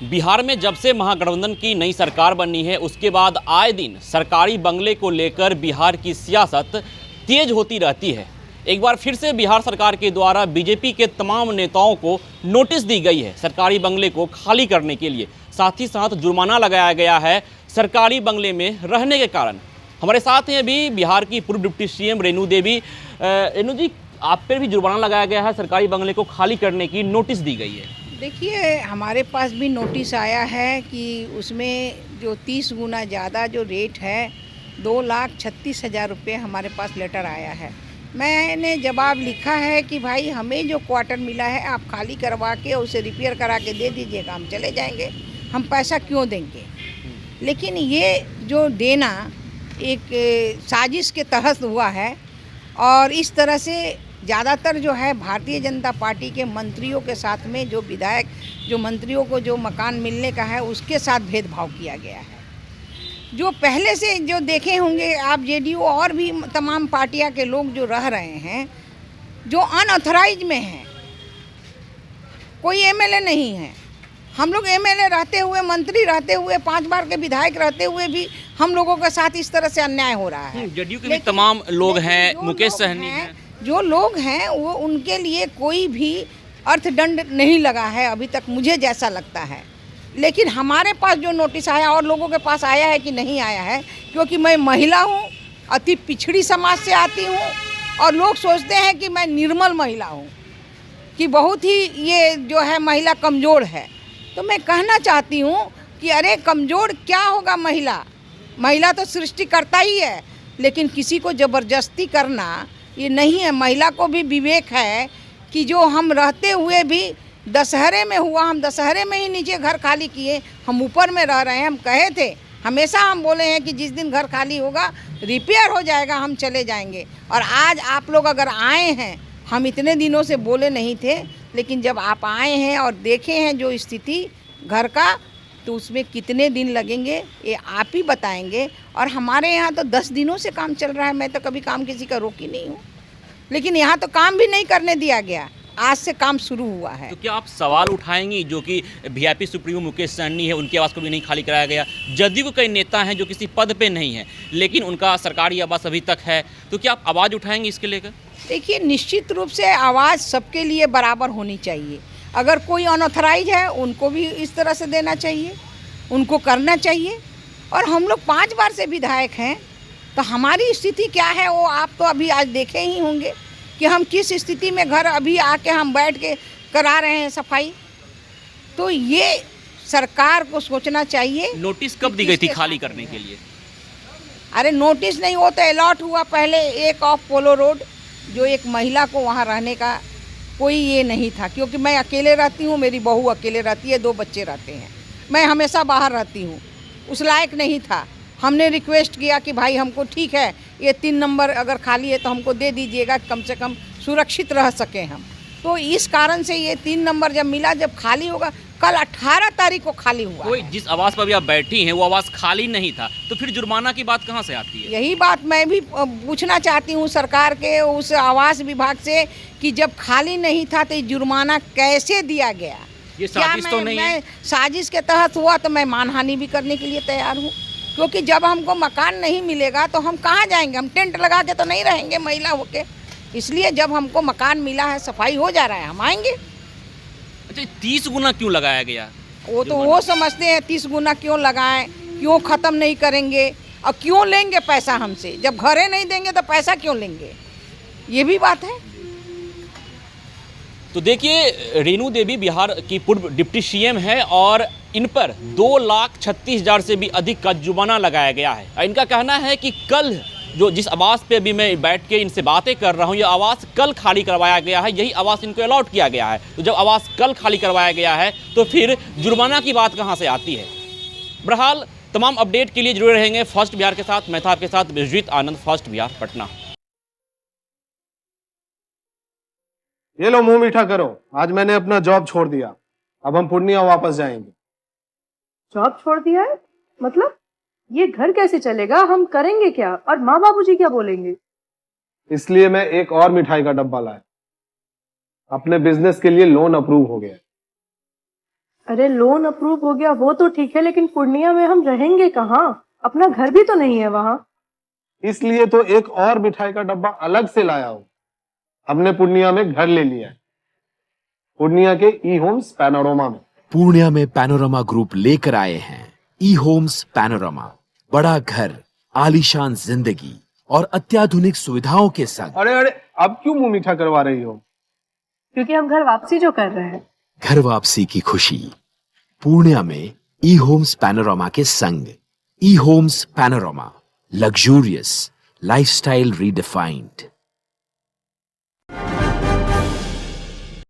बिहार में जब से महागठबंधन की नई सरकार बनी है उसके बाद आए दिन सरकारी बंगले को लेकर बिहार की सियासत तेज होती रहती है। एक बार फिर से बिहार सरकार के द्वारा बीजेपी के तमाम नेताओं को नोटिस दी गई है सरकारी बंगले को खाली करने के लिए। साथ ही साथ जुर्माना लगाया गया है सरकारी बंगले में रहने के कारण। हमारे साथ हैं अभी बिहार की पूर्व डिप्टी सीएम रेणु देवी। रेणु जी, आप पर भी जुर्माना लगाया गया है, सरकारी बंगले को खाली करने की नोटिस दी गई है। देखिए, हमारे पास भी नोटिस आया है कि उसमें जो 30 गुना ज़्यादा जो रेट है 2,36,000 रुपये हमारे पास लेटर आया है। मैंने जवाब लिखा है कि भाई हमें जो क्वार्टर मिला है आप खाली करवा के उसे रिपेयर करा के दे दीजिएगा, हम चले जाएंगे, हम पैसा क्यों देंगे। लेकिन ये जो देना एक साजिश के तहत हुआ है और इस तरह से ज़्यादातर जो है भारतीय जनता पार्टी के मंत्रियों के साथ में जो विधायक जो मंत्रियों को जो मकान मिलने का है उसके साथ भेदभाव किया गया है। जो पहले से जो देखे होंगे आप, जेडीयू और भी तमाम पार्टियां के लोग जो रह रहे हैं जो अनऑथराइज में हैं, कोई एमएलए नहीं है। हम लोग एमएलए रहते हुए, मंत्री रहते हुए, 5 बार के विधायक रहते हुए भी हम लोगों के साथ इस तरह से अन्याय हो रहा है। जेडीयू के भी तमाम लोग हैं, मुकेश सहनी हैं, जो लोग हैं वो उनके लिए कोई भी अर्थदंड नहीं लगा है अभी तक, मुझे जैसा लगता है। लेकिन हमारे पास जो नोटिस आया और लोगों के पास आया है कि नहीं आया है, क्योंकि मैं महिला हूँ, अति पिछड़ी समाज से आती हूँ और लोग सोचते हैं कि मैं निर्मल महिला हूँ, कि बहुत ही ये जो है महिला कमज़ोर है। तो मैं कहना चाहती हूँ कि अरे कमज़ोर क्या होगा, महिला तो सृष्टिकर्ता ही है, लेकिन किसी को ज़बरदस्ती करना ये नहीं है। महिला को भी विवेक है कि जो हम रहते हुए भी दशहरे में हुआ, हम दशहरे में ही नीचे घर खाली किए, हम ऊपर में रह रहे हैं। हम कहे थे, हमेशा हम बोले हैं कि जिस दिन घर खाली होगा, रिपेयर हो जाएगा, हम चले जाएंगे। और आज आप लोग अगर आए हैं, हम इतने दिनों से बोले नहीं थे, लेकिन जब आप आए हैं और देखे हैं जो स्थिति घर का, तो उसमें कितने दिन लगेंगे ये आप ही बताएंगे। और हमारे यहाँ तो 10 दिनों से काम चल रहा है, मैं तो कभी काम किसी का रोकी नहीं हूँ, लेकिन यहाँ तो काम भी नहीं करने दिया गया, आज से काम शुरू हुआ है। तो क्या आप सवाल उठाएंगी जो कि वीआईपी सुप्रीमो मुकेश सहनी है, उनके आवास को भी नहीं खाली कराया गया। जदयू के कई नेता हैं जो किसी पद पे नहीं है लेकिन उनका सरकारी आवास अभी तक है, तो क्या आप आवाज़ उठाएंगे इसके लेकर? देखिए, निश्चित रूप से आवाज़ सबके लिए बराबर होनी चाहिए। अगर कोई अनऑथराइज है उनको भी इस तरह से देना चाहिए, उनको करना चाहिए। और हम लोग 5 बार से विधायक हैं, तो हमारी स्थिति क्या है वो आप तो अभी आज देखे ही होंगे कि हम किस स्थिति में घर अभी आके हम बैठ के करा रहे हैं सफाई। तो ये सरकार को सोचना चाहिए। नोटिस कब दी गई थी खाली करने के लिए? अरे नोटिस नहीं, वो तो अलॉट हुआ पहले। एक ऑफ पोलो रोड, जो एक महिला को वहाँ रहने का कोई ये नहीं था, क्योंकि मैं अकेले रहती हूँ, मेरी बहू अकेले रहती है, 2 बच्चे रहते हैं, मैं हमेशा बाहर रहती हूँ, उस लायक नहीं था। हमने रिक्वेस्ट किया कि भाई हमको ठीक है, ये 3 नंबर अगर खाली है तो हमको दे दीजिएगा, कम से कम सुरक्षित रह सकें हम। तो इस कारण से ये 3 नंबर जब मिला, जब खाली होगा, कल 18 तारीख को खाली हुआ। कोई जिस आवास पर भी आप बैठी हैं वो आवास खाली नहीं था, तो फिर जुर्माना की बात कहाँ से आती है? यही बात मैं भी पूछना चाहती हूँ सरकार के उस आवास विभाग से कि जब खाली नहीं था तो जुर्माना कैसे दिया गया? ये साजिश तो नहीं है? साजिश के तहत हुआ तो मैं मानहानि भी करने के लिए तैयार हूँ, क्योंकि जब हमको मकान नहीं मिलेगा तो हम कहाँ जाएंगे? हम टेंट लगा के तो नहीं रहेंगे महिला होके। इसलिए जब हमको मकान मिला है, सफाई हो जा रहा है, हम आएंगे। अच्छा, 30 गुना क्यों लगाया गया? वो तो वो समझते हैं 30 गुना क्यों लगाएं, क्यों ख़त्म नहीं करेंगे और क्यों लेंगे पैसा हमसे? जब घरे नहीं देंगे तो पैसा क्यों लेंगे? ये भी बात है। तो देखिए, रेणु देवी बिहार की पूर्व डिप्टी सीएम है और इन पर 2,36,000 से भी अधिक का जुर्माना लगाया गया है। इनका कहना है कि कल जो जिस आवास पे अभी मैं बैठ के इनसे बातें कर रहा हूँ, ये आवास कल खाली करवाया गया है, यही आवास इनको अलॉट किया गया है। तो जब आवास कल खाली करवाया गया है तो फिर जुर्माना की बात कहाँ से आती है? बहरहाल तमाम अपडेट के लिए जुड़े रहेंगे फर्स्ट बिहार के साथ। मैं था आपके साथ विश्वजीत आनंद, फर्स्ट बिहार, पटना। ये लो, मुंह मीठा करो, आज मैंने अपना जॉब छोड़ दिया, अब हम पूर्णिया वापस जाएंगे। जॉब छोड़ दिया है? मतलब ये घर कैसे चलेगा? हम करेंगे क्या? और माँ बाबूजी क्या बोलेंगे? इसलिए मैं एक और मिठाई का डब्बा लाया, अपने बिजनेस के लिए लोन अप्रूव हो गया। अरे लोन अप्रूव हो गया वो तो ठीक है, लेकिन पूर्णिया में हम रहेंगे कहाँ? अपना घर भी तो नहीं है वहाँ। इसलिए तो एक और मिठाई का डब्बा अलग से लाया हूं। हमने पूर्णिया में घर ले लिया है, पूर्णिया के ई होम्स पैनोरमा में। पूर्णिया में पैनोरमा ग्रुप लेकर आए हैं ई होम्स पैनोरमा। बड़ा घर, आलीशान जिंदगी और अत्याधुनिक सुविधाओं के संग। अरे अरे, अब क्यों मुंह मीठा करवा रही हो? क्योंकि हम घर वापसी जो कर रहे हैं। घर वापसी की खुशी पूर्णिया में ई होम्स पैनोरमा के संग। E Homes Panorama, luxurious lifestyle redefined.